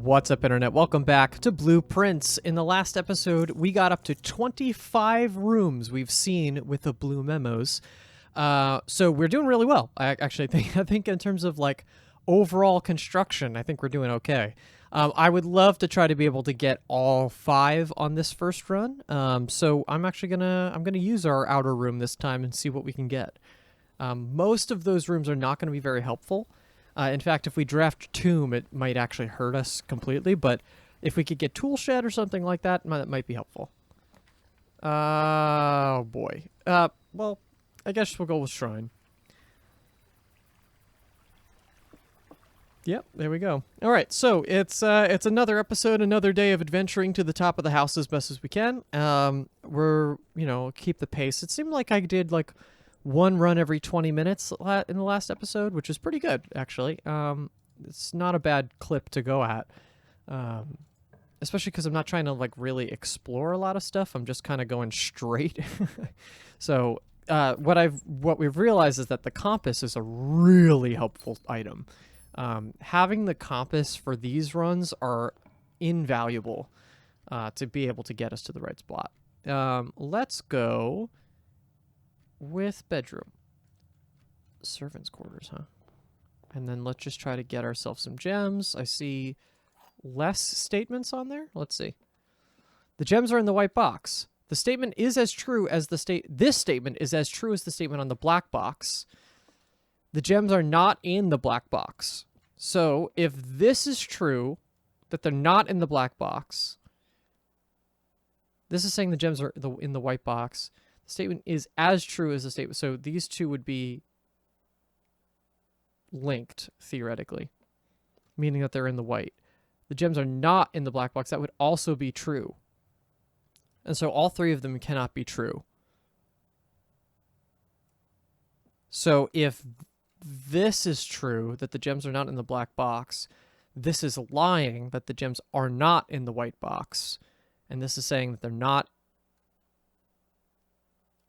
What's up, Internet? Welcome back to Blueprints. In the last episode, we got up to 25 rooms we've seen with the blue memos. So we're doing really well. I think in terms of like overall construction, I think we're doing okay. I would love to try to be able to get all 5 on this first run. So I'm actually gonna use our outer room this time and see what we can get. Most of those rooms are not going to be very helpful. In fact, if we draft Tomb, it might actually hurt us completely, but if we could get Tool Shed or something like that, that might be helpful. Oh, boy. Well, I guess we'll go with Shrine. Yep, there we go. All right, so it's another episode, another day of adventuring to the top of the house as best as we can. We're, keep the pace. It seemed like I did, like, one run every 20 minutes in the last episode, which is pretty good, actually. It's not a bad clip to go at, especially because I'm not trying to like really explore a lot of stuff. I'm just kind of going straight. So what we've realized is that the compass is a really helpful item. Having the compass for these runs are invaluable to be able to get us to the right spot. Let's go with bedroom. Servants' quarters, huh? And then let's just try to get ourselves some gems. I see less statements on there. Let's see. The gems are in the white box. The statement is as true as this statement is as true as the statement on the black box. The gems are not in the black box. So if this is true, that they're not in the black box, this is saying the gems are in the white box. The statement is as true as the statement. So these two would be linked, theoretically, meaning that they're in the white. The gems are not in the black box. That would also be true. And so all 3 of them cannot be true. So if this is true, that the gems are not in the black box, this is lying that the gems are not in the white box. And this is saying that they're not.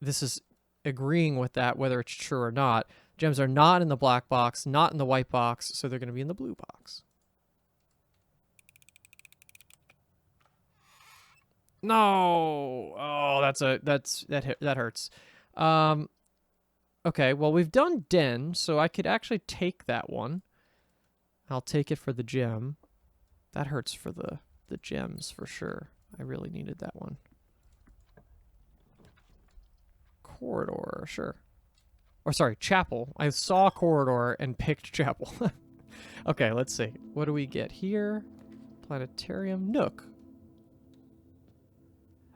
This is agreeing with that, whether it's true or not. Gems are not in the black box, not in the white box, so they're going to be in the blue box. No! Oh, that hurts. Okay, well, we've done Den, so I could actually take that one. I'll take it for the gem. That hurts for the gems, for sure. I really needed that one. Corridor, sure. Or sorry, chapel. I saw corridor and picked chapel. Okay, let's see. What do we get here? Planetarium, Nook.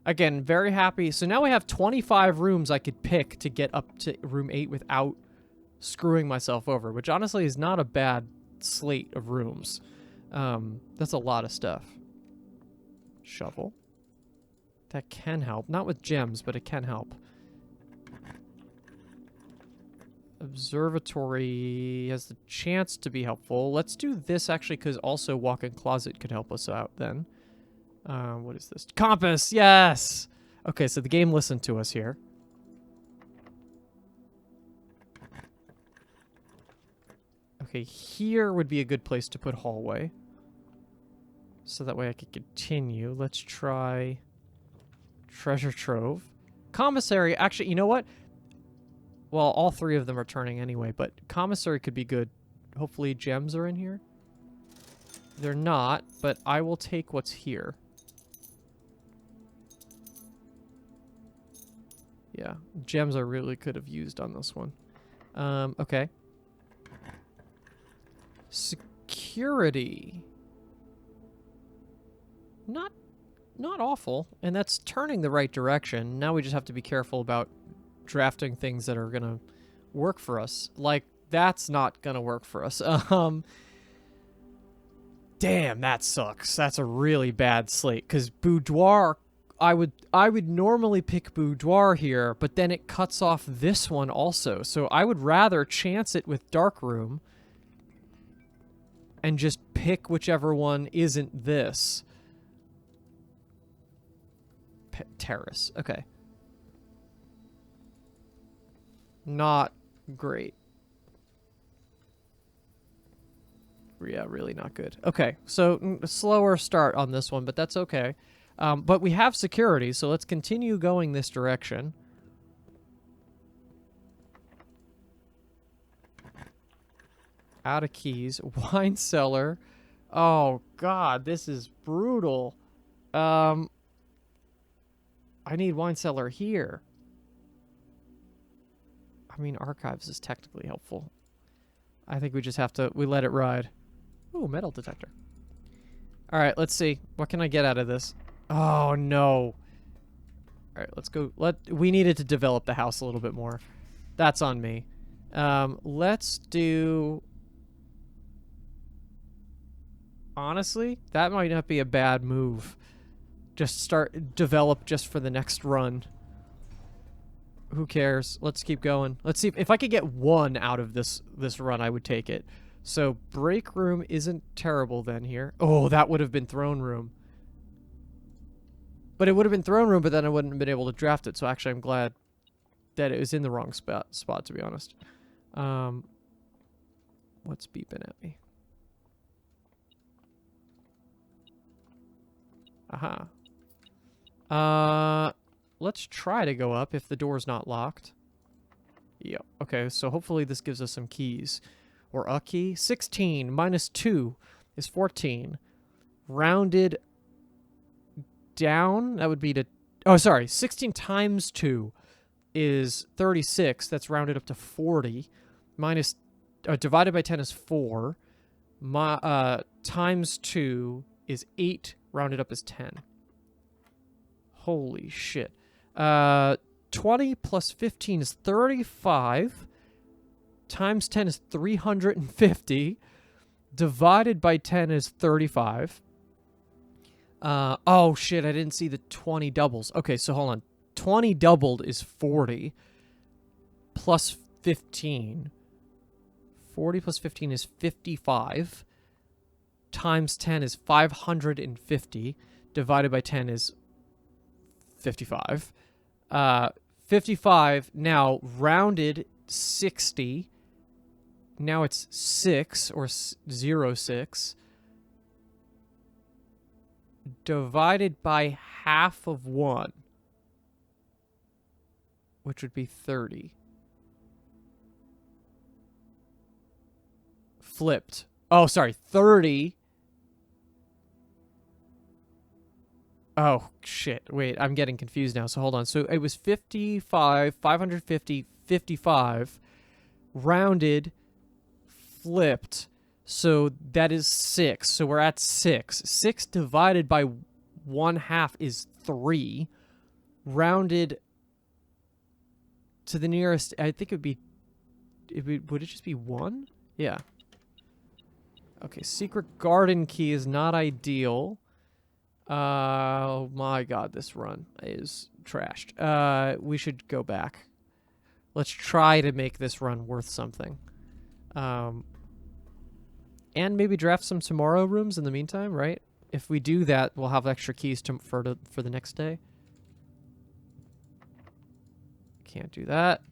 Again, very happy. So now we have 25 rooms I could pick to get up to room 8 without screwing myself over, which honestly is not a bad slate of rooms. That's a lot of stuff. Shovel. That can help. Not with gems, but it can help. Observatory has the chance to be helpful. Let's do this actually, because also walk-in closet could help us out then. What is this? Compass! Yes! Okay, so the game listened to us here. Okay, here would be a good place to put hallway. So that way I could continue. Let's try treasure trove. Commissary, actually, you know what? Well, all 3 of them are turning anyway, but commissary could be good. Hopefully gems are in here. They're not, but I will take what's here. Yeah, gems I really could have used on this one. Okay. Security. Not awful, and that's turning the right direction. Now we just have to be careful about drafting things that are gonna work for us. Like, that's not gonna work for us. Damn, that sucks. That's a really bad slate, because boudoir, I would normally pick boudoir here, but then it cuts off this one also. So I would rather chance it with dark room and just pick whichever one isn't this. Terrace. Okay. Not great. yeah, really not good. Okay, so a slower start on this one, but that's okay. But we have security, so let's continue going this direction. Out of keys. Wine cellar. Oh, God, this is brutal. I need wine cellar here. I mean, archives is technically helpful. I think we just have to... We let it ride. Ooh, metal detector. All right, let's see. What can I get out of this? Oh, no. All right, let's go. We needed to develop the house a little bit more. That's on me. Let's do... Honestly, that might not be a bad move. Just develop just for the next run. Who cares? Let's keep going. Let's see if I could get one out of this run, I would take it. So break room isn't terrible then here. Oh, that would have been throne room. But it would have been throne room, but then I wouldn't have been able to draft it. So actually, I'm glad that it was in the wrong spot to be honest. What's beeping at me? Aha. Let's try to go up if the door's not locked. Yep. Okay, so hopefully this gives us some keys. Or a key. 16 minus 2 is 14. Rounded down, that would be to... Oh, sorry. 16 times 2 is 36. That's rounded up to 40. Minus... divided by 10 is 4. Times 2 is 8. Rounded up as 10. Holy shit. 20 plus 15 is 35. Times 10 is 350. Divided by 10 is 35. Oh shit, I didn't see the 20 doubles. Okay, so hold on. 20 doubled is 40. Plus 15. 40 plus 15 is 55. Times 10 is 550. Divided by 10 is 55. 55, now rounded 60. Now it's 6 or 0.6. Divided by half of 1. Which would be 30. Flipped. Oh, sorry, 30. Oh, shit. Wait, I'm getting confused now, so hold on. So it was 55, 550, 55, rounded, flipped. So that is 6. So we're at 6. 6 divided by 1/2 is 3. Rounded to the nearest, I think would it just be 1? Yeah. Okay, secret garden key is not ideal. Oh my god, this run is trashed. We should go back. Let's try to make this run worth something. And maybe draft some tomorrow rooms in the meantime, right? If we do that, we'll have extra keys for the next day. Can't do that.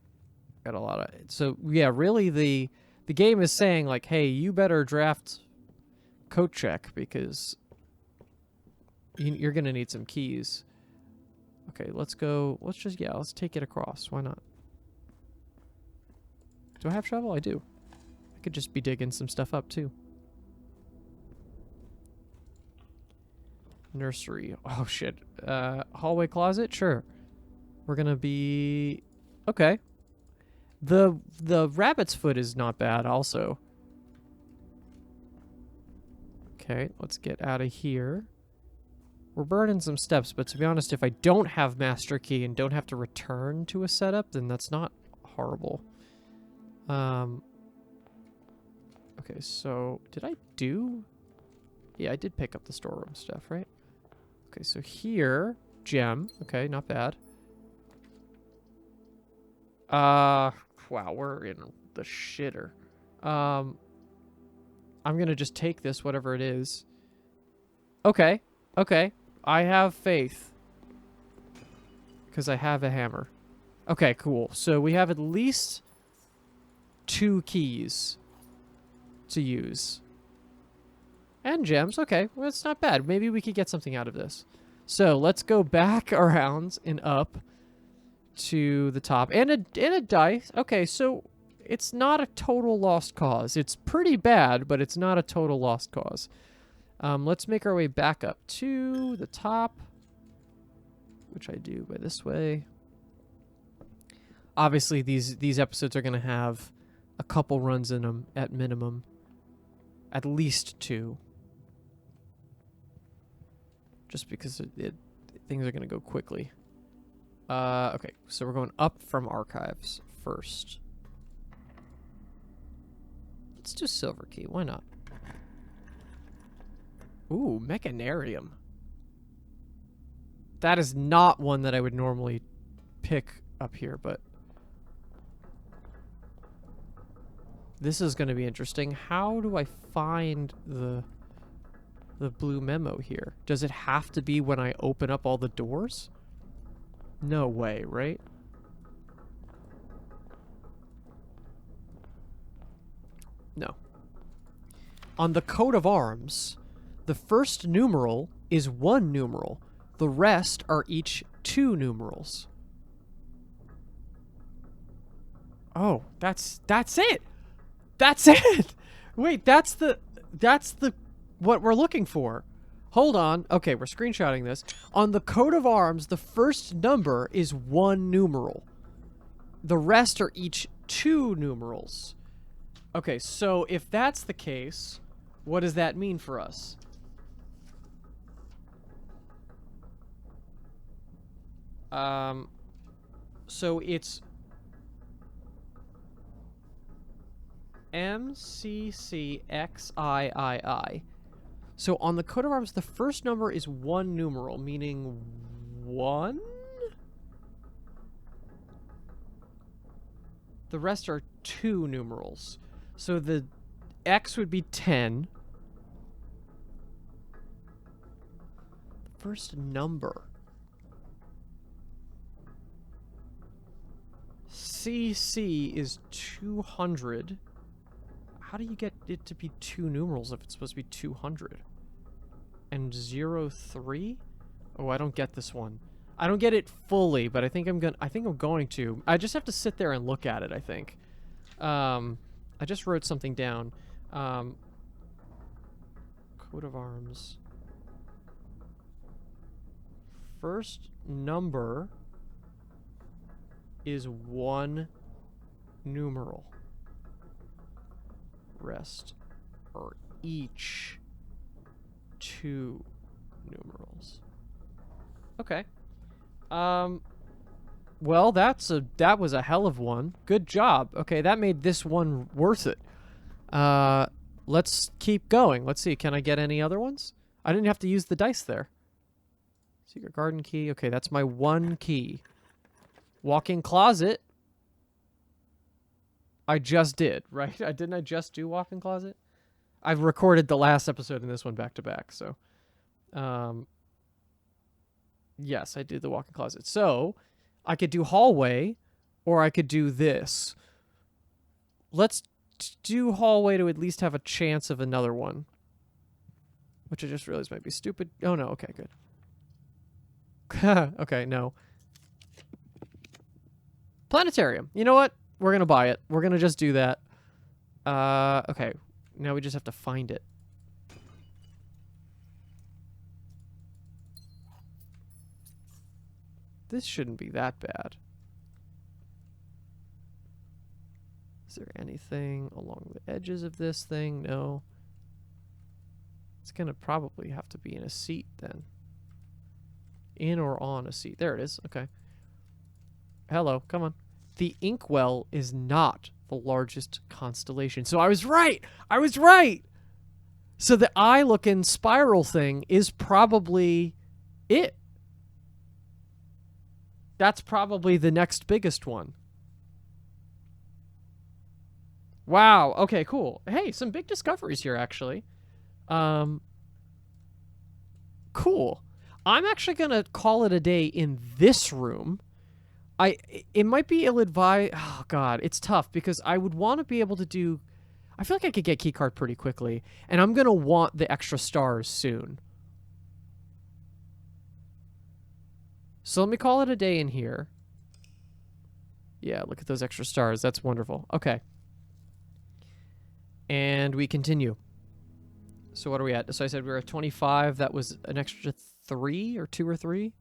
Got a lot of... So, yeah, really the game is saying, like, hey, you better draft coat check because... You're going to need some keys. Okay, let's go. Let's take it across. Why not? Do I have shovel? I do. I could just be digging some stuff up, too. Nursery. Oh, shit. Hallway closet? Sure. We're going to be... Okay. The rabbit's foot is not bad, also. Okay, let's get out of here. We're burning some steps, but to be honest, if I don't have master key and don't have to return to a setup, then that's not horrible. Okay, so did I do... Yeah, I did pick up the storeroom stuff, right? Okay, so here, gem. Okay, not bad. Wow, we're in the shitter. I'm gonna just take this, whatever it is. Okay, okay. I have faith. Because I have a hammer. Okay, cool. So we have at least 2 keys to use. And gems. Okay, well, it's not bad. Maybe we could get something out of this. So let's go back around and up to the top. And a dice. Okay, so it's not a total lost cause. It's pretty bad, but it's not a total lost cause. Let's make our way back up to the top, which I do by this way. Obviously, these episodes are going to have a couple runs in them at minimum. At least 2. Just because things are going to go quickly. Okay, so we're going up from archives first. Let's do silver key. Why not? Ooh, mechanarium. That is not one that I would normally pick up here, but this is going to be interesting. How do I find the blue memo here? Does it have to be when I open up all the doors? No way, right? No. On the coat of arms, the first numeral is 1 numeral. The rest are each 2 numerals. Oh, that's it. That's it. Wait, that's the what we're looking for. Hold on. Okay, we're screenshotting this. On the coat of arms, the first number is 1 numeral. The rest are each 2 numerals. Okay, so if that's the case, what does that mean for us? So it's MCCXIII. So on the coat of arms, the first number is 1 numeral, meaning 1? The rest are 2 numerals. So the X would be 10. First number. CC is 200. How do you get it to be 2 numerals if it's supposed to be 200? And 03? Oh, I don't get this one. I don't get it fully, but I think I'm going to. I just have to sit there and look at it, I think. I just wrote something down. Coat of arms. First number is 1 numeral. Rest are each 2 numerals. Okay. Well, that was a hell of one. Good job. Okay, that made this one worth it. Let's keep going. Let's see. Can I get any other ones? I didn't have to use the dice there. Secret garden key. Okay, that's my 1 key. Walk-in closet. I just did, right? Didn't I just do walk-in closet? I've recorded the last episode and this one back to back, so yes, I did the walk-in closet. So I could do hallway, or I could do this. Let's do hallway to at least have a chance of another one, which I just realized might be stupid. Oh no, okay, good. Okay, no. Planetarium. You know what? We're gonna buy it. We're gonna just do that. Okay. Now we just have to find it. This shouldn't be that bad. Is there anything along the edges of this thing? No. It's gonna probably have to be in a seat then. In or on a seat. There it is. Okay. Hello. Come on. The inkwell is not the largest constellation. So I was right! I was right! So the eye-looking spiral thing is probably it. That's probably the next biggest one. Wow. Okay, cool. Hey, some big discoveries here, actually. Cool. I'm actually going to call it a day in this room. It might be ill-advised. Oh, God, it's tough because I would want to be able to do... I feel like I could get keycard pretty quickly, and I'm going to want the extra stars soon. So let me call it a day in here. Yeah, look at those extra stars. That's wonderful. Okay. And we continue. So what are we at? So I said we were at 25. That was an extra 3 or 2 or 3.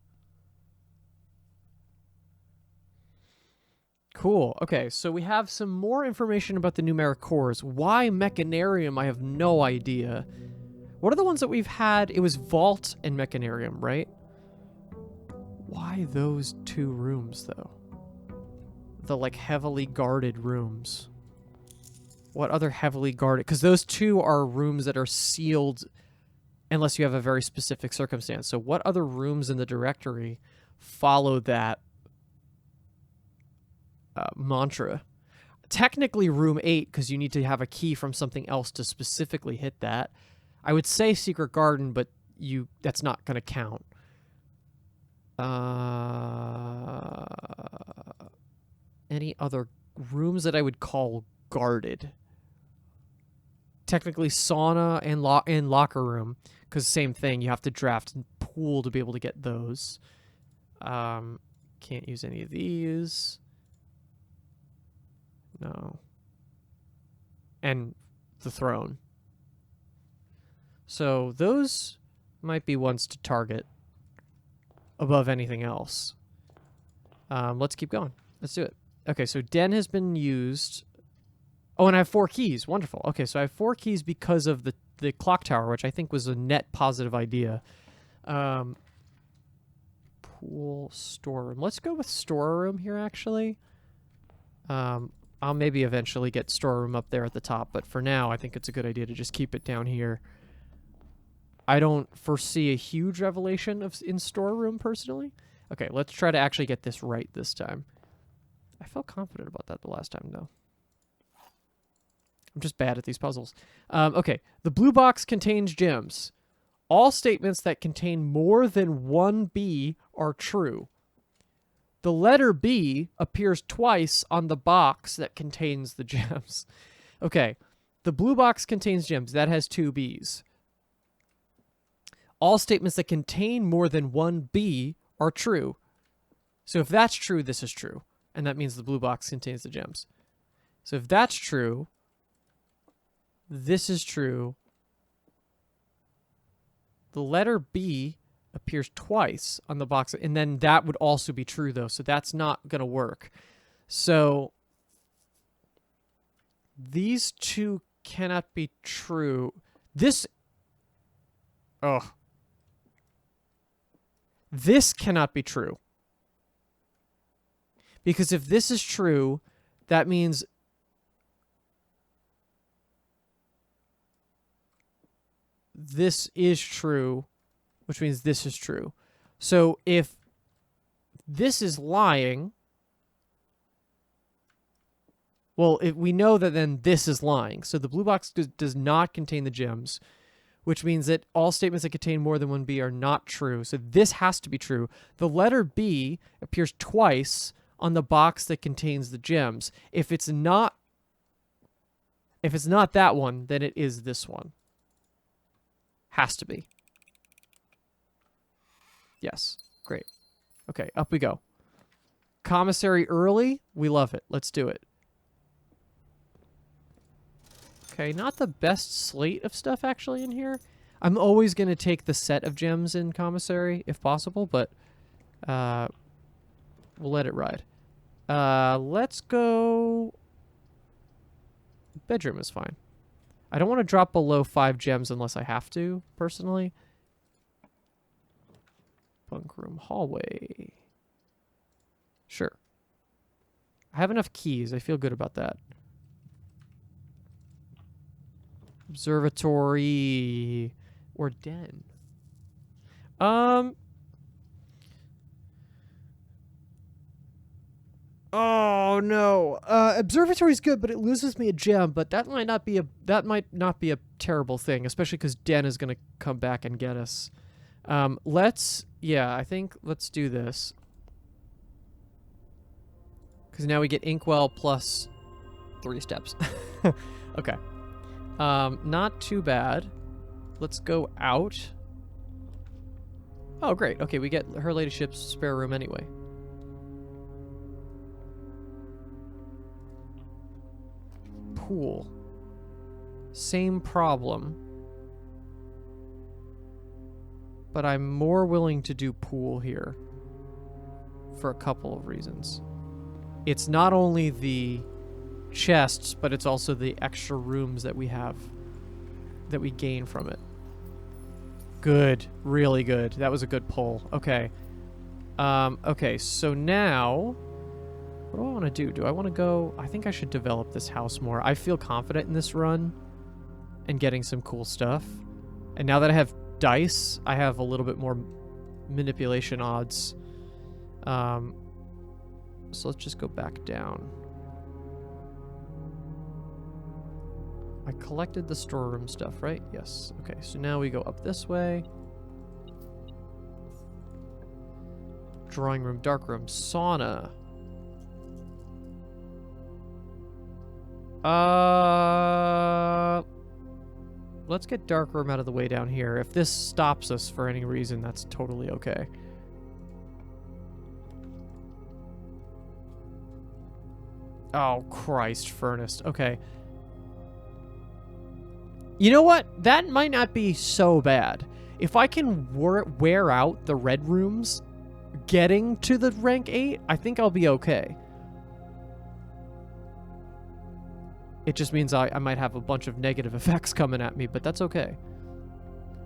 Cool. Okay, so we have some more information about the numeric cores. Why Mechanarium, I have no idea. What are the ones that we've had? It was Vault and Mechanarium, right? Why those 2 rooms, though? The, like, heavily guarded rooms. What other heavily guarded? Because those 2 are rooms that are sealed unless you have a very specific circumstance. So what other rooms in the directory follow that mantra? Technically room 8, because you need to have a key from something else to specifically hit that. I would say Secret Garden, but that's not going to count. Any other rooms that I would call guarded? Technically sauna and locker room, because same thing, you have to draft pool to be able to get those. Can't use any of these. No. And the throne. So those might be ones to target above anything else. Let's keep going. Let's do it. Okay, so Den has been used. Oh, and I have 4 keys. Wonderful. Okay, so I have 4 keys because of the clock tower, which I think was a net positive idea. Pool, storeroom. Let's go with storeroom here, actually. I'll maybe eventually get storeroom up there at the top, but for now, I think it's a good idea to just keep it down here. I don't foresee a huge revelation in storeroom, personally. Okay, let's try to actually get this right this time. I felt confident about that the last time, though. I'm just bad at these puzzles. Okay, the blue box contains gems. All statements that contain more than 1 B are true. The letter B appears twice on the box that contains the gems. Okay, the blue box contains gems. That has 2 Bs. All statements that contain more than 1 B are true. So if that's true, this is true. And that means the blue box contains the gems. So if that's true, this is true. The letter B appears twice on the box, and then that would also be true, though, so that's not going to work. So these 2 cannot be true. This cannot be true. Because if this is true, that means this is true, which means this is true. So if this is lying, well, we know that then this is lying. So the blue box does not contain the gems, which means that all statements that contain more than 1 B are not true. So this has to be true. The letter B appears twice on the box that contains the gems. If it's not that one, then it is this one. Has to be. Yes. Great. Okay, up we go. Commissary early. We love it. Let's do it. Okay, not the best slate of stuff actually in here. I'm always going to take the set of gems in commissary if possible, but we'll let it ride. Let's go... Bedroom is fine. I don't want to drop below 5 gems unless I have to, personally. Bunk room, hallway. Sure. I have enough keys. I feel good about that. Observatory or den. Oh no. Observatory's good, but it loses me a gem, but that might not be a terrible thing, especially because Den is gonna come back and get us. I think let's do this. Because now we get Inkwell plus 3 steps. Okay. Not too bad. Let's go out. Oh, great. Okay, we get her ladyship's spare room anyway. Pool. Same problem. But I'm more willing to do pool here. For a couple of reasons. It's not only the chests, but it's also the extra rooms that we have. That we gain from it. Good. Really good. That was a good pull. Okay. Okay, so now... What do I want to do? Do I want to go... I think I should develop this house more. I feel confident in this run. And getting some cool stuff. And now that I have dice, I have a little bit more manipulation odds. So let's just go back down. I collected the storeroom stuff, right? Yes. Okay, so now we go up this way. Drawing room, dark room, sauna. Let's get dark room out of the way down here. If this stops us for any reason, that's totally okay. Oh, Christ, furnace. Okay. You know what? That might not be so bad. If I can wear out the red rooms getting to the rank 8, I think I'll be okay. It just means I might have a bunch of negative effects coming at me, but that's okay.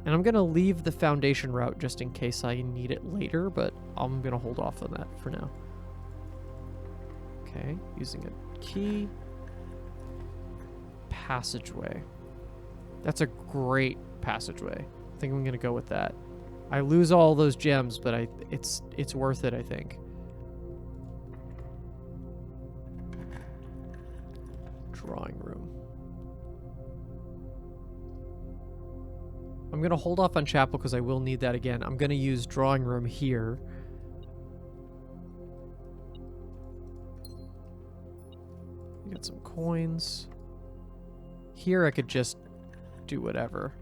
And I'm going to leave the foundation route just in case I need it later, but I'm going to hold off on that for now. Okay, using a key. Passageway. That's a great passageway. I think I'm going to go with that. I lose all those gems, but it's worth it, I think. Drawing room. I'm going to hold off on chapel because I will need that again. I'm going to use drawing room here. We got some coins. Here I could just do whatever.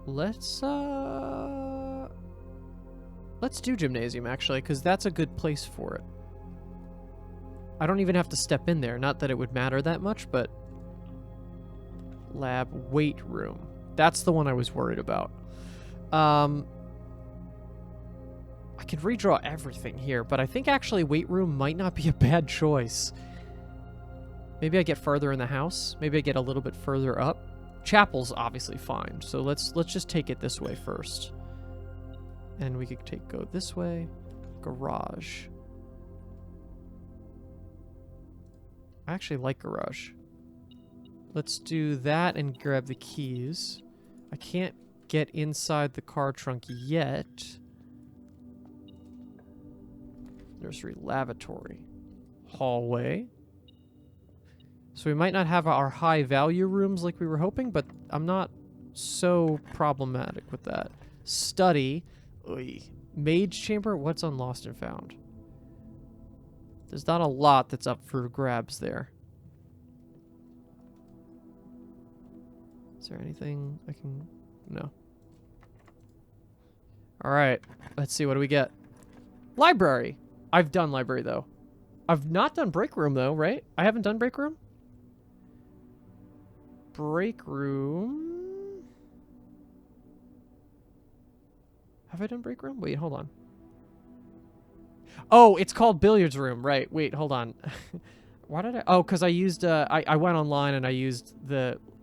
Let's do gymnasium, actually, because that's a good place for it. I don't even have to step in there. Not that it would matter that much, but... Lab weight room. That's the one I was worried about. I could redraw everything here, but I think actually weight room might not be a bad choice. Maybe I get further in the house. Maybe I get a little bit further up. Chapel's obviously fine, so let's just take it this way first. And we could go this way. Garage. I actually like garage. Let's do that and grab the keys. I can't get inside the car trunk yet. Nursery, lavatory, hallway. So we might not have our high value rooms like we were hoping, but I'm not so problematic with that. Study. Oy. Mage chamber. What's on Lost and Found? There's not a lot that's up for grabs there. Is there anything I can... No. Alright. Let's see. What do we get? Library. I've done library, though. I've not done break room, though, right? I haven't done break room? Break room... Have I done break room? Wait, hold on. Oh, it's called billiards room. Right. Wait, hold on. Why did I... Oh, because I used... I went online and I used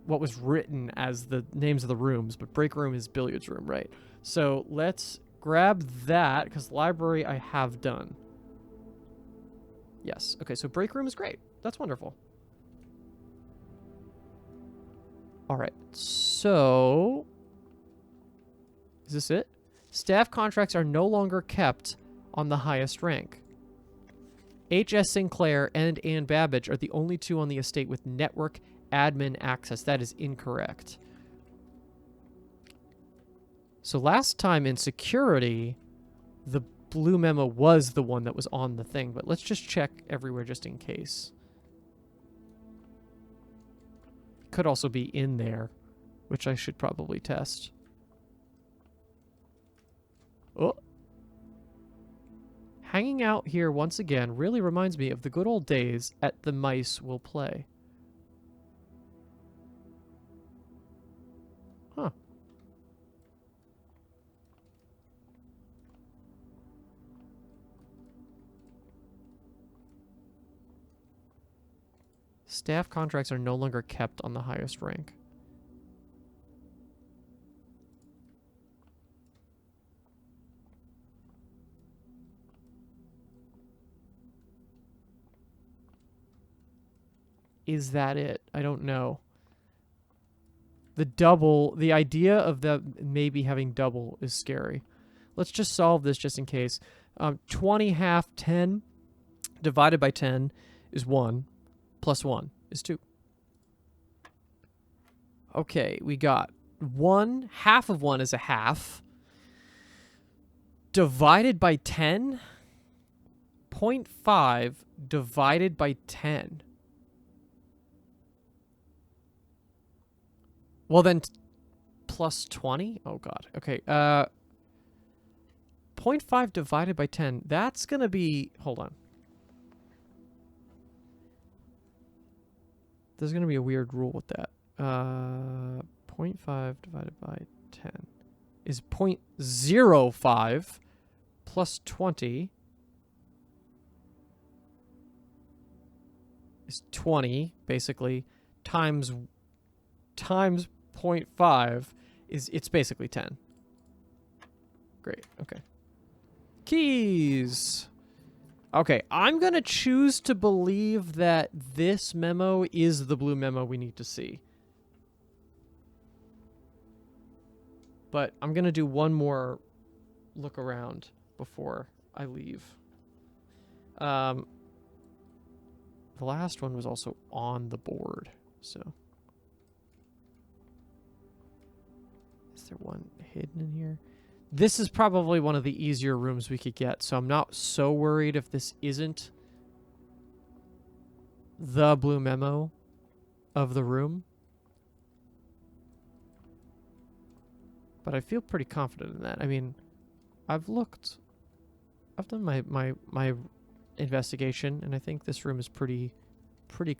what was written as the names of the rooms, but break room is billiards room, right? So let's grab that, because library I have done. Yes. Okay, so break room is great. That's wonderful. All right. So... Is this it? Staff contracts are no longer kept on the highest rank. H.S. Sinclair and Ann Babbage are the only two on the estate with network admin access. That is incorrect. So last time in security, the blue memo was the one that was on the thing, but let's just check everywhere just in case. Could also be in there, which I should probably test. Oh. Hanging out here once again really reminds me of the good old days at The Mice Will Play. Huh. Staff contracts are no longer kept on the highest rank. Is that it? I don't know. The idea of the maybe having double is scary. Let's just solve this just in case. 20 half 10 divided by 10 is 1. Plus 1 is 2. Okay, we got 1. Half of 1 is a half. Divided by 10? 0.5 divided by 10. Well, then plus 20? Oh, God. Okay. 0.5 divided by 10. That's going to be... Hold on. There's going to be a weird rule with that. 0.5 divided by 10 is 0.05 plus 20 is 20, basically, times 0.5 is, it's basically 10. Great, okay. Keys! Okay, I'm going to choose to believe that this memo is the blue memo we need to see. But I'm going to do one more look around before I leave. The last one was also on the board, so... Is there one hidden in here? This is probably one of the easier rooms we could get, so I'm not so worried if this isn't the blue memo of the room. But I feel pretty confident in that. I mean, I've done my investigation, and I think this room is pretty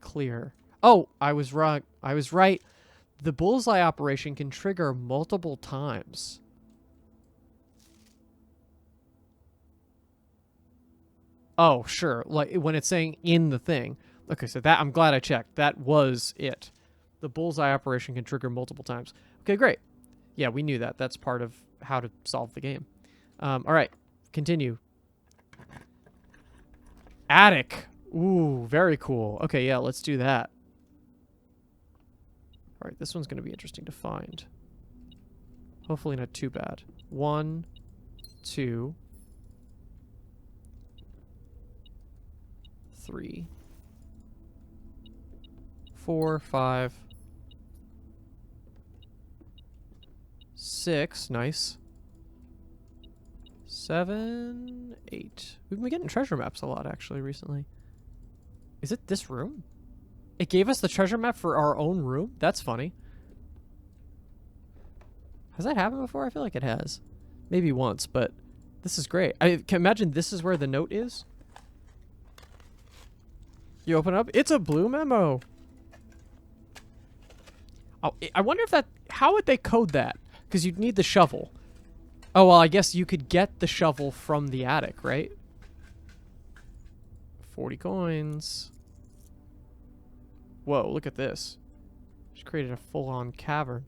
clear. Oh, I was wrong. I was right. The bullseye operation can trigger multiple times. Oh, sure. Like when it's saying in the thing. Okay, so that I'm glad I checked. That was it. The bullseye operation can trigger multiple times. Okay, great. Yeah, we knew that. That's part of how to solve the game. All right, continue. Attic. Ooh, very cool. Okay, yeah, let's do that. All right, this one's going to be interesting to find. Hopefully not too bad. 1, 2, 3, 4, 5, 6. Nice. 7, 8. We've been getting treasure maps a lot, actually, recently. Is it this room? It gave us the treasure map for our own room? That's funny. Has that happened before? I feel like it has. Maybe once, but this is great. I can imagine this is where the note is. You open up. It's a blue memo. Oh, I wonder if that... How would they code that? Because you'd need the shovel. Oh, well, I guess you could get the shovel from the attic, right? 40 coins. Whoa, look at this. Just created a full-on cavern.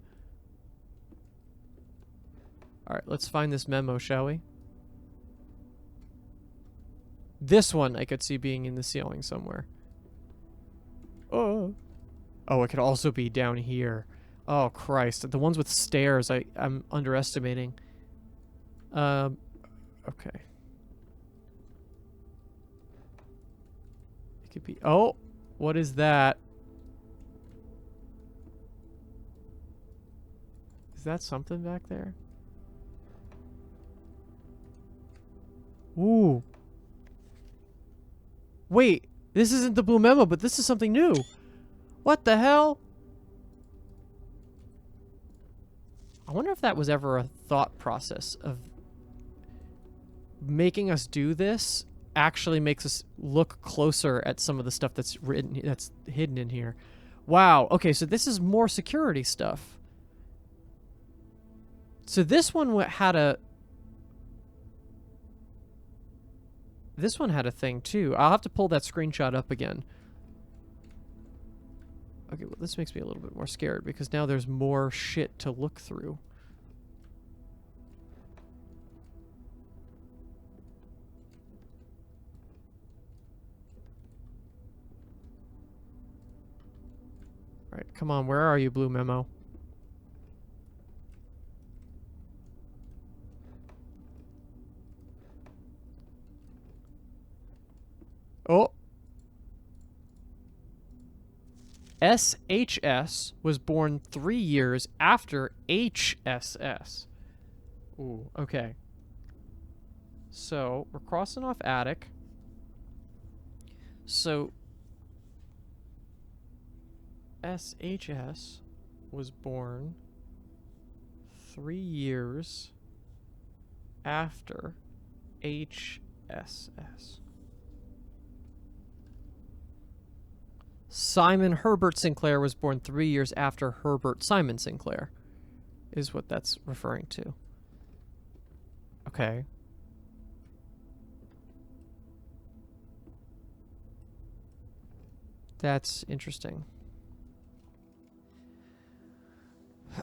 Alright, let's find this memo, shall we? This one I could see being in the ceiling somewhere. Oh. Oh, it could also be down here. Oh, Christ. The ones with stairs I'm underestimating. Okay. It could be... Oh! What is that? Is that something back there? Ooh. Wait, this isn't the blue memo, but this is something new. What the hell? I wonder if that was ever a thought process of making us do this actually makes us look closer at some of the stuff that's written, that's hidden in here. Wow. Okay, so this is more security stuff. So this one had a... This one had a thing, too. I'll have to pull that screenshot up again. Okay, well, this makes me a little bit more scared, because now there's more shit to look through. Alright, come on, where are you, Blue Memo? Oh! SHS was born 3 years after HSS. Ooh, okay. So, we're crossing off attic. So, SHS was born 3 years after HSS. Simon Herbert Sinclair was born 3 years after Herbert Simon Sinclair, is what that's referring to. Okay. That's interesting.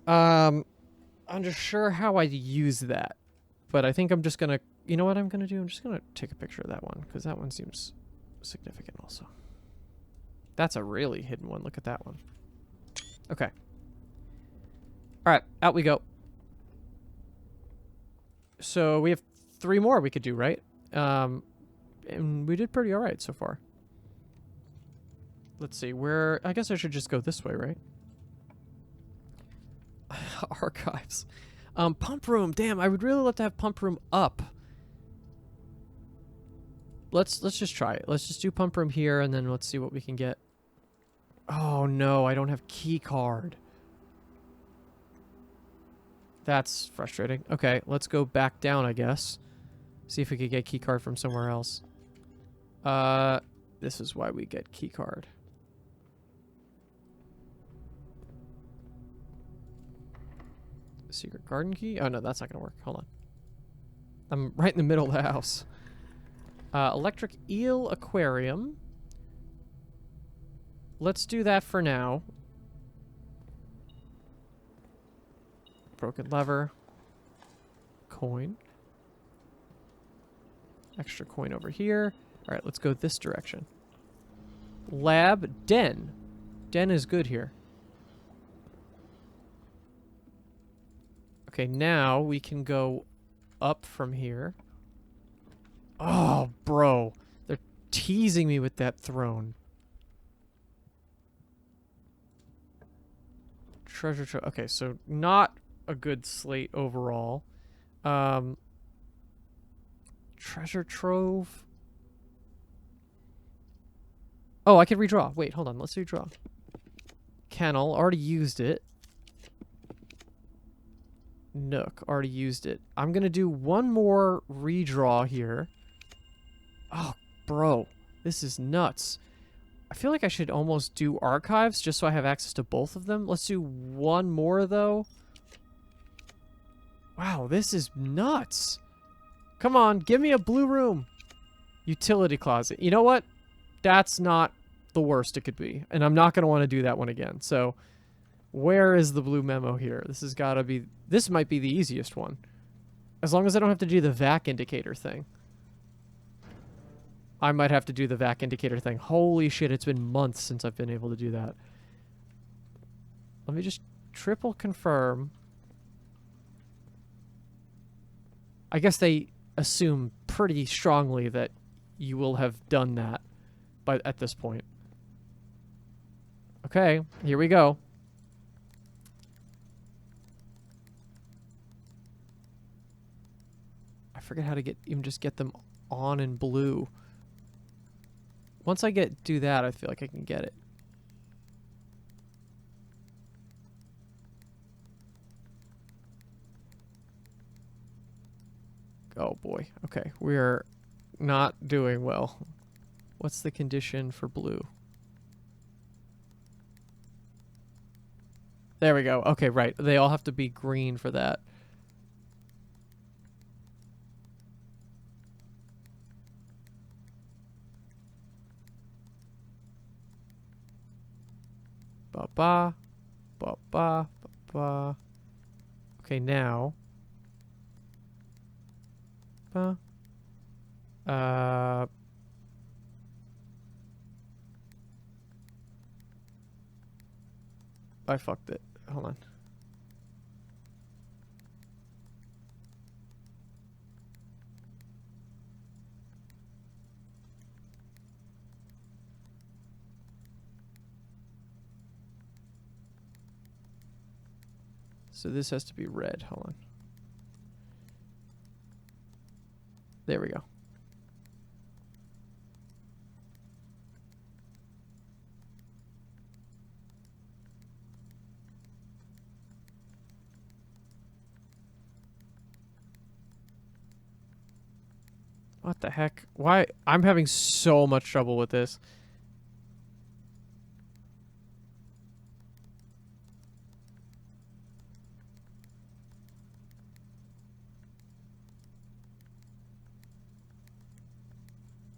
I'm just sure how I'd use that, but I think I'm just gonna, you know what I'm gonna do? I'm just gonna take a picture of that one, because that one seems significant also. That's a really hidden one. Look at that one. Okay. Alright, out we go. So we have 3 more we could do, right? And we did pretty alright so far. Let's see, where... I guess I should just go this way, right? Archives. Pump room. Damn, I would really love to have pump room up. Let's just try it. Let's just do pump room here, and then let's see what we can get. Oh no, I don't have key card. That's frustrating. Okay, let's go back down, I guess. See if we could get key card from somewhere else. This is why we get key card. Secret garden key? Oh no, that's not gonna work. Hold on. I'm right in the middle of the house. Electric eel aquarium. Let's do that for now. Broken lever. Coin. Extra coin over here. Alright, let's go this direction. Lab. Den. Den is good here. Okay, now we can go up from here. Oh, bro. They're teasing me with that throne. Treasure trove. Okay, so not a good slate overall. Treasure trove. Oh, I can redraw. Wait, hold on. Let's redraw. Kennel. Already used it. Nook. Already used it. I'm going to do one more redraw here. Oh, bro. This is nuts. I feel like I should almost do archives just so I have access to both of them. Let's do one more, though. Wow, this is nuts. Come on, give me a blue room. Utility closet. You know what? That's not the worst it could be. And I'm not going to want to do that one again. So, where is the blue memo here? This has got to be... This might be the easiest one. As long as I don't have to do the vac indicator thing. I might have to do the vac indicator thing. Holy shit, it's been months since I've been able to do that. Let me just triple confirm. I guess they assume pretty strongly that you will have done that at this point. Okay, here we go. I forget how to just get them on in blue. Once I do that, I feel like I can get it. Oh boy. Okay, we're not doing well. What's the condition for blue? There we go. Okay, right. They all have to be green for that. Ba ba ba ba ba ba. Okay, now. Ba. I fucked it. Hold on. So this has to be red. Hold on. There we go. What the heck? Why? I'm having so much trouble with this.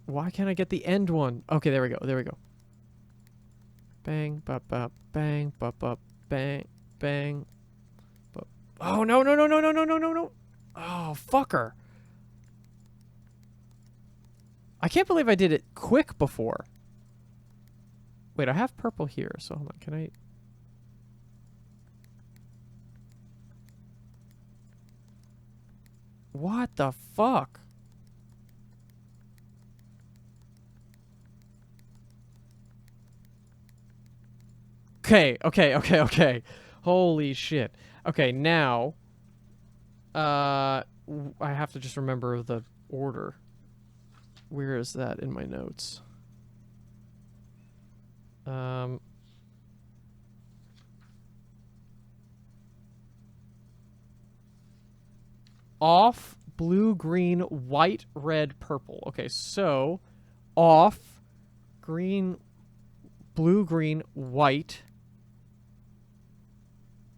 Why can't I get the end one? Okay, there we go. There we go. Bang, bop, bop, bang, bop, bop, bang, bang. Bop. Oh, no, no, no, no, no, no, no, no, no. Oh, fucker. I can't believe I did it quick before. Wait, I have purple here, so hold on. Can I... What the fuck? Okay, okay, okay, okay. Holy shit. Okay, now... I have to just remember the order. Where is that in my notes? Off, blue, green, white, red, purple. Okay, so off, green, blue, green, white,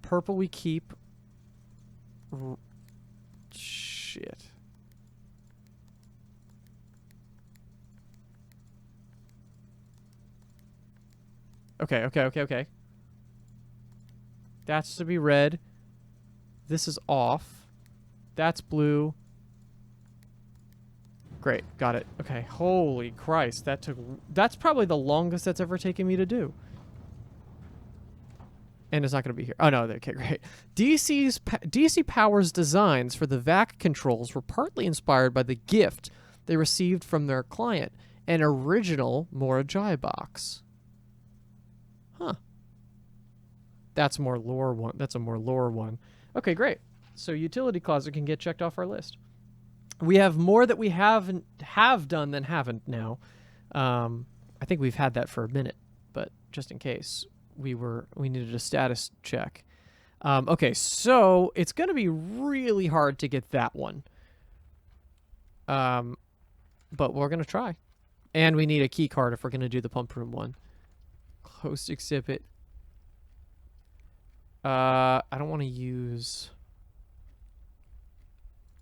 purple we keep. Shit. Okay, okay, okay, okay. That's to be red. This is off. That's blue. Great, got it. Okay, holy Christ, that's probably the longest that's ever taken me to do. And it's not going to be here. Oh, no, okay, great. DC Power's designs for the VAC controls were partly inspired by the gift they received from their client, an original Morajai box. Huh. That's more lore one. That's a more lore one. Okay, great. So utility closet can get checked off our list. We have more that we have done than haven't now. I think we've had that for a minute, but just in case we needed a status check. Okay, so it's going to be really hard to get that one. But we're going to try. And we need a key card if we're going to do the pump room one. Closed exhibit. I don't want to use...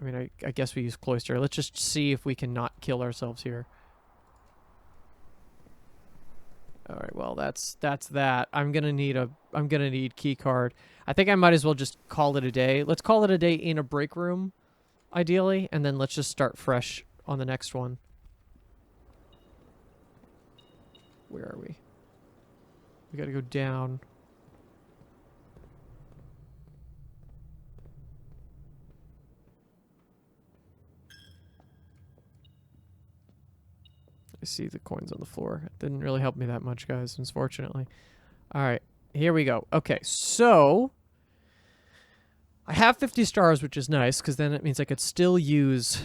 I mean, I guess we use cloister. Let's just see if we can not kill ourselves here. All right, well, that's that. I'm gonna need key card. I think I might as well just call it a day. Let's call it a day in a break room, ideally, and then let's just start fresh on the next one. Where are we? We gotta go down. I see the coins on the floor. It didn't really help me that much, guys, unfortunately. All right, here we go. Okay, so I have 50 stars, which is nice, because then it means I could still use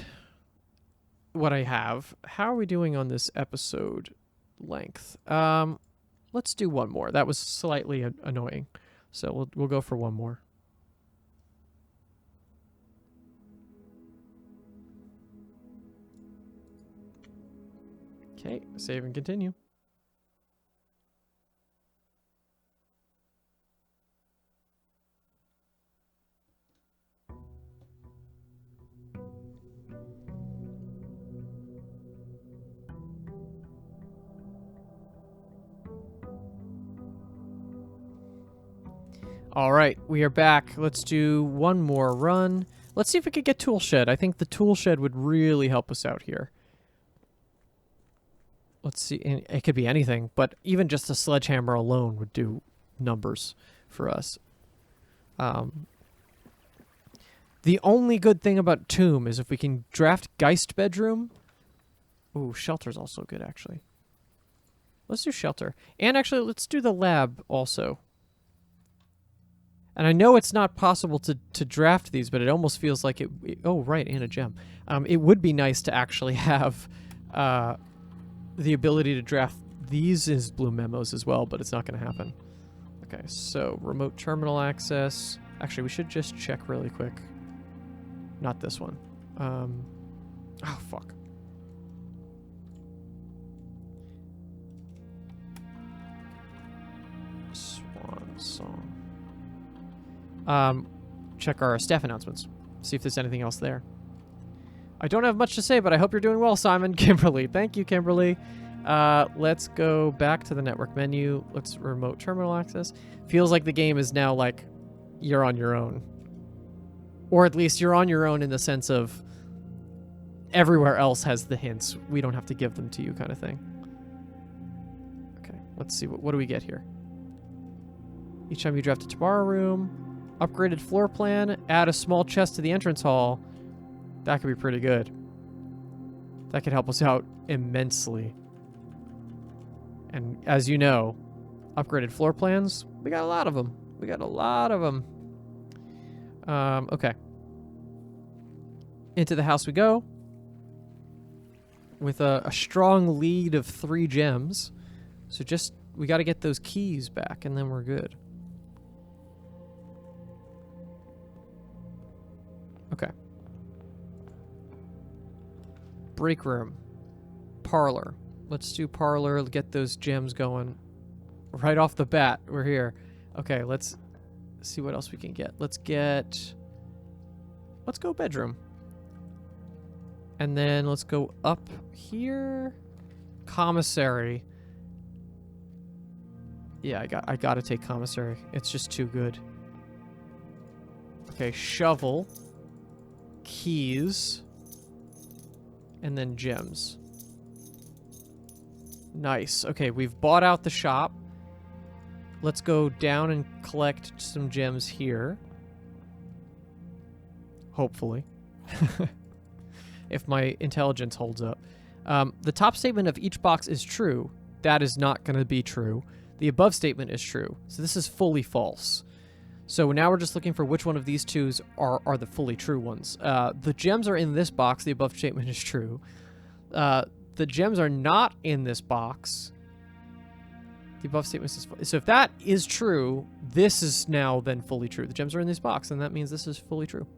what I have. How are we doing on this episode length? Let's do one more. That was slightly annoying, so we'll go for one more. Okay, save and continue. All right, we are back. Let's do one more run. Let's see if we could get tool shed. I think the tool shed would really help us out here. Let's see. It could be anything, but even just a sledgehammer alone would do numbers for us. The only good thing about Tomb is if we can draft Geist Bedroom. Ooh, Shelter's also good, actually. Let's do Shelter. And actually, let's do the lab also. And I know it's not possible to draft these, but it almost feels like it... Oh, right, and a gem. It would be nice to actually have the ability to draft these as blue memos as well, but it's not going to happen. Okay, so remote terminal access. Actually, we should just check really quick. Not this one. Oh, fuck. Swan song. Check our staff announcements. See if there's anything else there. I don't have much to say, but I hope you're doing well, Simon. Kimberly. Thank you, Kimberly. Let's go back to the network menu. Let's remote terminal access. Feels like the game is now like you're on your own. Or at least you're on your own in the sense of everywhere else has the hints. We don't have to give them to you kind of thing. Okay, let's see. What do we get here? Each time you draft a Tabara room, upgraded floor plan, add a small chest to the entrance hall. That could be pretty good. That could help us out immensely. And as you know, upgraded floor plans, we got a lot of them. We got a lot of them. Okay. Into the house we go. With a strong lead of 3 gems. So we got to get those keys back and then we're good. Okay. Break room. Parlor. Let's do parlor, get those gems going. Right off the bat, we're here. Okay, let's see what else we can get. Let's go bedroom. And then let's go up here. Commissary. Yeah, I gotta take commissary. It's just too good. Okay, shovel. Keys. And then gems. Nice. Okay, we've bought out the shop. Let's go down and collect some gems here. Hopefully. If my intelligence holds up. The top statement of each box is true. That is not going to be true. The above statement is true. So this is fully false. So now we're just looking for which one of these twos are the fully true ones. The gems are in this box. The above statement is true. The gems are not in this box. The above statement is false. So if that is true, this is now then fully true. The gems are in this box, and that means this is fully true.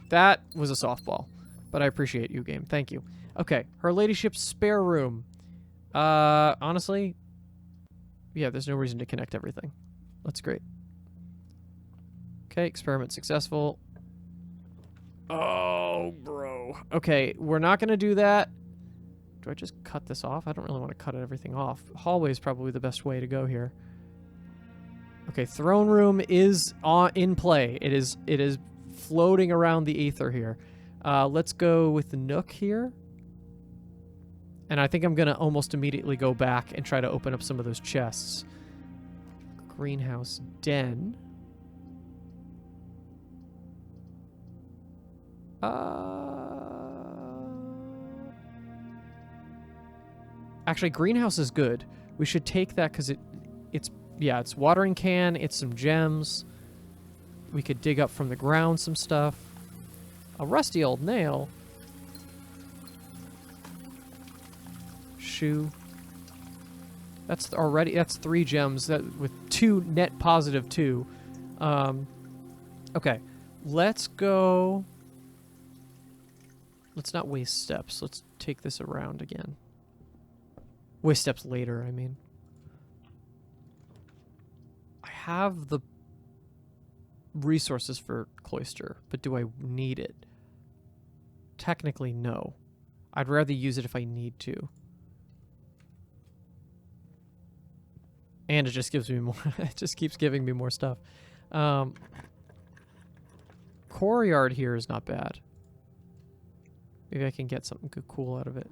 That was a softball, but I appreciate you, game. Thank you. Okay, her ladyship's spare room. Honestly, yeah, there's no reason to connect everything. That's great. Okay, experiment successful. Oh, bro. Okay, we're not going to do that. Do I just cut this off? I don't really want to cut everything off. Hallway is probably the best way to go here. Okay, throne room is in play. It is floating around the ether here. Let's go with the nook here. And I think I'm going to almost immediately go back and try to open up some of those chests. Greenhouse den. Actually, greenhouse is good. We should take that because it's yeah, it's watering can, it's some gems. We could dig up from the ground some stuff. A rusty old nail. Shoe. That's already, that's 3 gems that with 2 net positive 2. Okay, let's go. Let's not waste steps. Let's take this around again. Waste steps later, I mean. I have the resources for cloister, but do I need it? Technically, no. I'd rather use it if I need to. And it just gives me more. It just keeps giving me more stuff. Core yard here is not bad. Maybe I can get something cool out of it.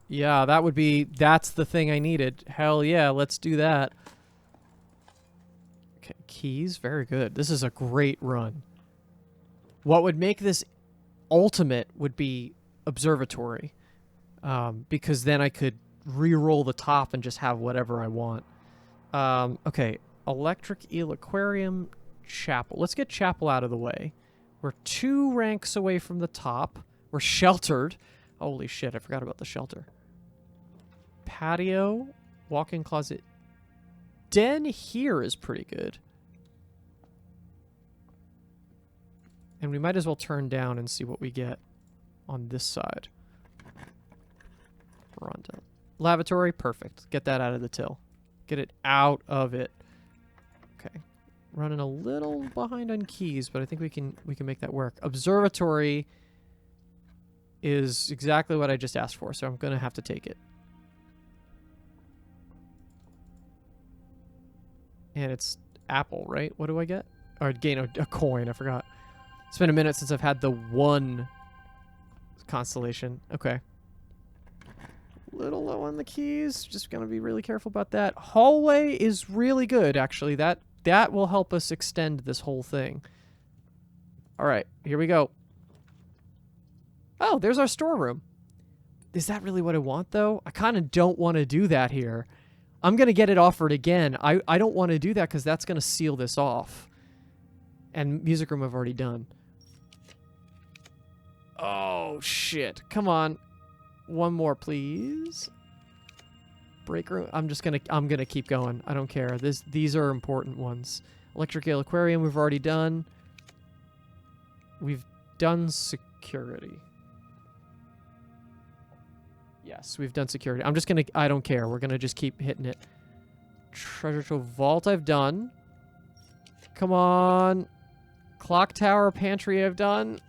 Yeah, that would be... That's the thing I needed. Hell yeah, let's do that. Okay, keys. Very good. This is a great run. What would make this ultimate would be observatory. Because then I could re-roll the top and just have whatever I want. Okay, electric eel aquarium, chapel. Let's get chapel out of the way. We're 2 ranks away from the top. We're sheltered. Holy shit, I forgot about the shelter. Patio, walk-in closet. Den here is pretty good. And we might as well turn down and see what we get on this side. Ronda. Lavatory, perfect. Get that out of the till. Get it out of it. Okay. Running a little behind on keys, but I think we can make that work. Observatory is exactly what I just asked for, so I'm going to have to take it. And it's apple, right? What do I get? Or gain a coin, I forgot. It's been a minute since I've had the 1 constellation. Okay. Little low on the keys. Just going to be really careful about that. Hallway is really good, actually. That will help us extend this whole thing. All right, here we go. Oh, there's our storeroom. Is that really what I want, though? I kind of don't want to do that here. I'm going to get it offered again. I don't want to do that because that's going to seal this off. And music room I've already done. Oh, shit. Come on. One more, please. Break room. I'm gonna keep going. I don't care. These are important ones. Electric eel aquarium we've already done. We've done security. Yes, we've done security. I don't care. We're gonna just keep hitting it. Treasure trove vault I've done. Come on. Clock tower, pantry I've done.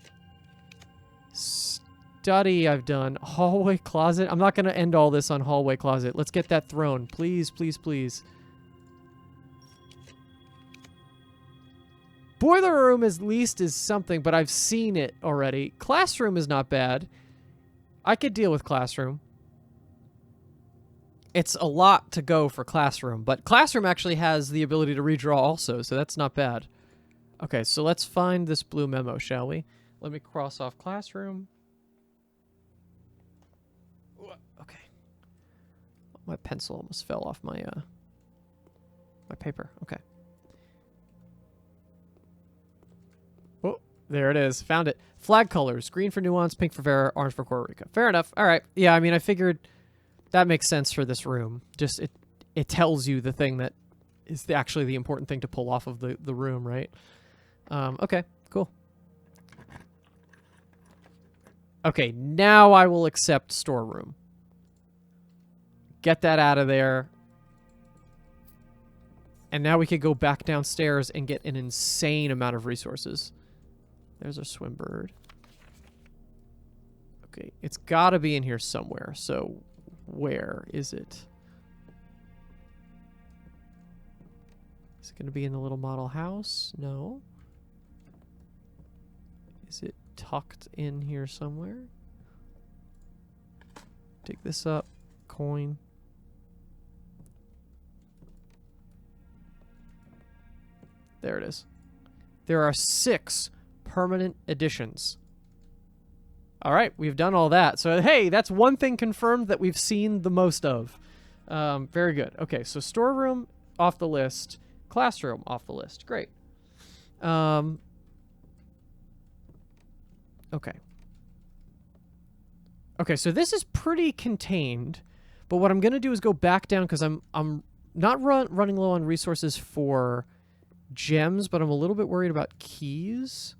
Study I've done. Hallway closet. I'm not going to end all this on hallway closet. Let's get that throne. Please, please, please. Boiler room at least is something, but I've seen it already. Classroom is not bad. I could deal with classroom. It's a lot to go for classroom, but classroom actually has the ability to redraw also, so that's not bad. Okay, so let's find this blue memo, shall we? Let me cross off classroom. Okay. My pencil almost fell off my my paper. Okay. Oh, there it is. Found it. Flag colors. Green for Nuance, pink for Vera, orange for Puerto Rico. Fair enough. All right. Yeah, I mean, I figured that makes sense for this room. Just it tells you the thing that is actually the important thing to pull off of the room, right? Okay, cool. Okay, now I will accept storeroom. Get that out of there. And now we could go back downstairs and get an insane amount of resources. There's our swim bird. Okay, it's got to be in here somewhere. So where is it? Is it going to be in the little model house? No. Is it tucked in here somewhere? Dig this up. Coin. There it is. There are 6 permanent additions. All right, we've done all that. So, hey, that's one thing confirmed that we've seen the most of. Very good. Okay, so storeroom off the list. Classroom off the list. Great. Okay. Okay, so this is pretty contained, but what I'm gonna do is go back down because I'm not running low on resources for gems, but I'm a little bit worried about keys.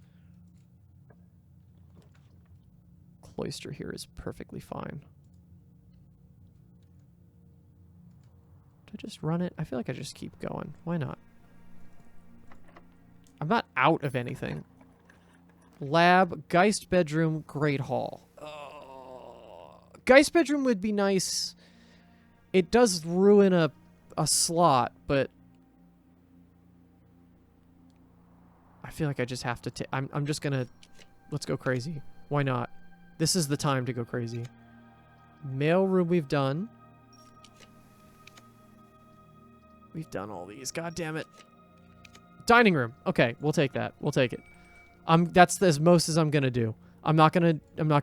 Cloister here is perfectly fine. Do I just run it? I feel like I just keep going. Why not? I'm not out of anything. Lab, Geist bedroom, Great Hall. Geist bedroom would be nice. It does ruin a slot, but I feel like I just have to I'm just gonna... Let's go crazy. Why not? This is the time to go crazy. Mail room we've done. We've done all these. God damn it. Dining room. Okay, we'll take that. We'll take it. That's as most as I'm gonna do. I'm not gonna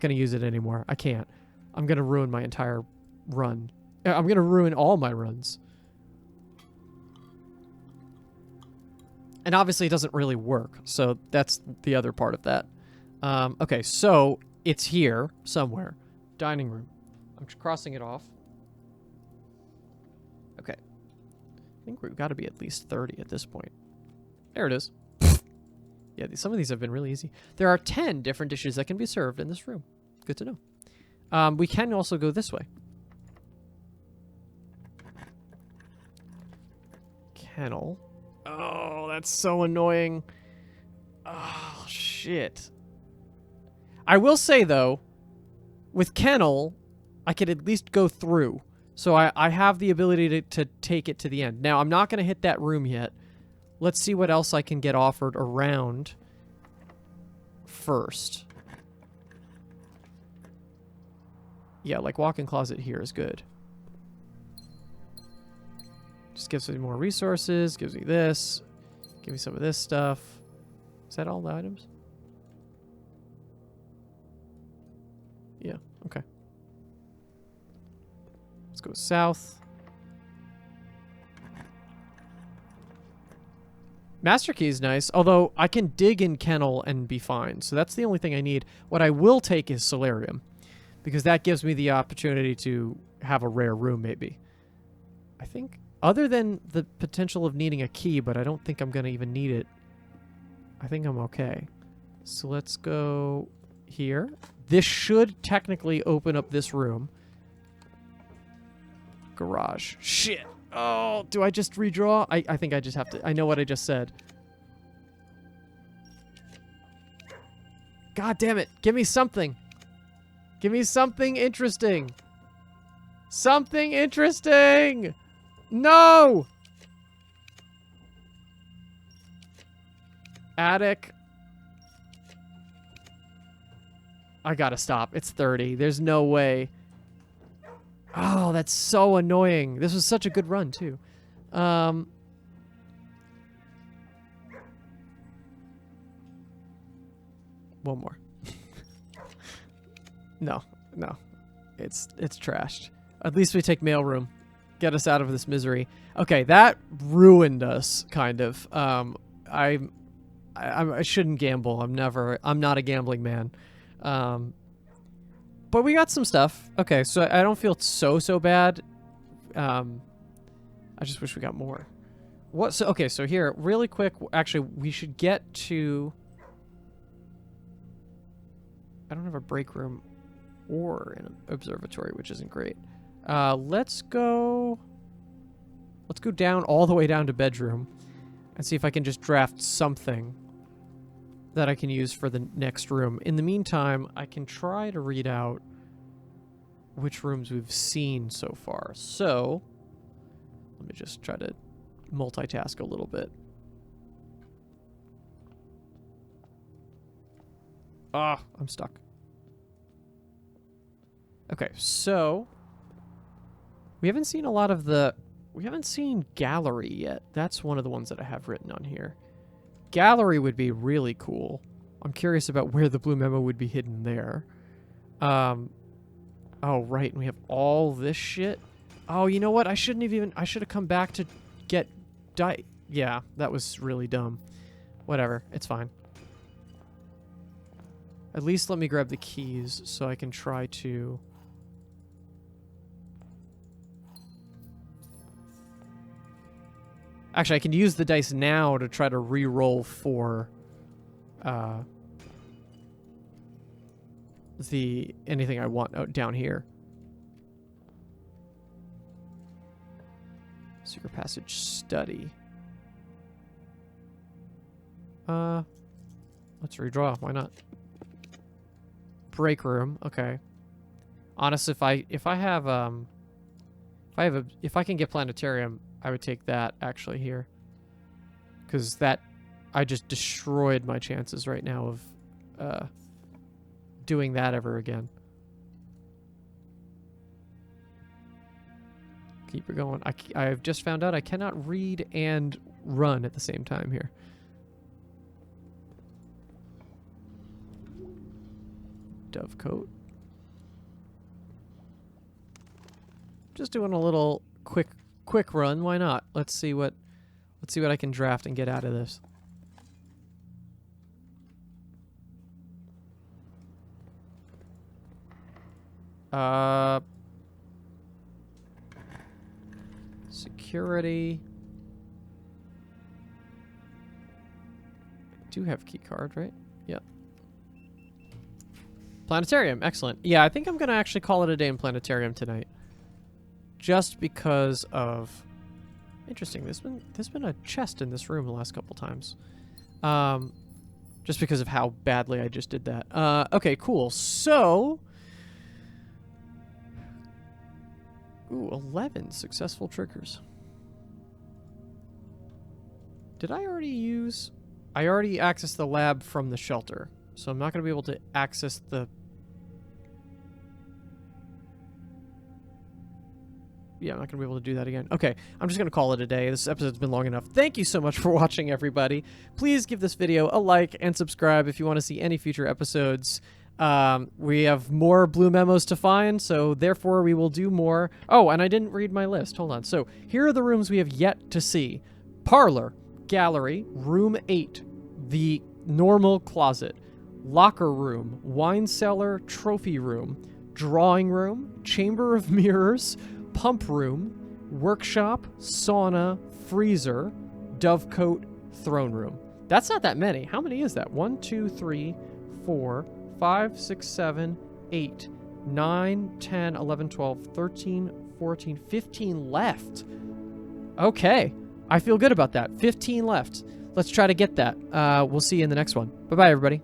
use it anymore. I can't. I'm gonna ruin my entire run. I'm gonna ruin all my runs. And obviously it doesn't really work, so that's the other part of that. Okay, so it's here somewhere. Dining room. I'm crossing it off. Okay. I think we've got to be at least 30 at this point. There it is. Yeah, some of these have been really easy. There are 10 different dishes that can be served in this room. Good to know. We can also go this way. Kennel. Oh, that's so annoying. Oh, shit. I will say, though, with Kennel, I could at least go through. So I have the ability to take it to the end. Now, I'm not going to hit that room yet. Let's see what else I can get offered around first. Yeah, like walk-in closet here is good. Just gives me more resources, gives me this, give me some of this stuff. Is that all the items? Yeah, okay. Let's go south. Master key is nice, although I can dig in Kennel and be fine. So that's the only thing I need. What I will take is Solarium, because that gives me the opportunity to have a rare room, maybe. I think, other than the potential of needing a key, but I don't think I'm going to even need it. I think I'm okay. So let's go here. This should technically open up this room. Garage. Shit. Oh, do I just redraw? I think I just have to. I know what I just said. God damn it. Give me something. Give me something interesting. Something interesting. No. Attic. I gotta stop. It's 30. There's no way. Oh, that's so annoying. This was such a good run, too. One more. No. It's trashed. At least we take mailroom. Get us out of this misery. Okay, that ruined us, kind of. I shouldn't gamble. I'm not a gambling man. But we got some stuff. Okay, so I don't feel so bad. I just wish we got more. What? So okay, so here, really quick. Actually, we should get to. I don't have a break room or an observatory, which isn't great. Let's go down all the way down to bedroom and see if I can just draft something that I can use for the next room. In the meantime, I can try to read out which rooms we've seen so far. So, let me just try to multitask a little bit. Ah, I'm stuck. Okay, so we haven't seen a lot of the... We haven't seen gallery yet. That's one of the ones that I have written on here. Gallery would be really cool. I'm curious about where the blue memo would be hidden there. Oh, right, and we have all this shit. Oh, you know what? I shouldn't have even... I should have come back to get... Yeah, that was really dumb. Whatever. It's fine. At least let me grab the keys so I can try to... Actually, I can use the dice now to try to re-roll for... anything I want out down here. Secret passage study. Let's redraw. Why not? Break room. Okay. Honestly, if I can get planetarium, I would take that actually here, because that I just destroyed my chances right now of doing that ever again. Keep it going. I've just found out I cannot read and run at the same time here. Dovecoat. Just doing a little quick run. Why not? Let's see what I can draft and get out of this. Security. I do have a key card, right? Yep. Planetarium, excellent. Yeah, I think I'm gonna actually call it a day in planetarium tonight. Just because of... Interesting, there's been a chest in this room the last couple times. Just because of how badly I just did that. Okay, cool. So... Ooh, 11 successful triggers. Did I already use... I already accessed the lab from the shelter, so I'm not going to be able to access the... Yeah, I'm not going to be able to do that again. Okay, I'm just going to call it a day. This episode's been long enough. Thank you so much for watching, everybody. Please give this video a like and subscribe if you want to see any future episodes. We have more blue memos to find, so therefore we will do more. Oh, and I didn't read my list. Hold on. So here are the rooms we have yet to see. Parlor, gallery, room 8, the normal closet, locker room, wine cellar, trophy room, drawing room, chamber of mirrors, pump room, workshop, sauna, freezer, dovecoat, throne room. That's not that many. How many is that? 1, 2, 3, 4, 5, 6, 7, 8, 9, 10, 11, 12, 13, 14, 15 left. Okay. I feel good about that. 15 left. Let's try to get that. We'll see you in the next one. Bye-bye, everybody.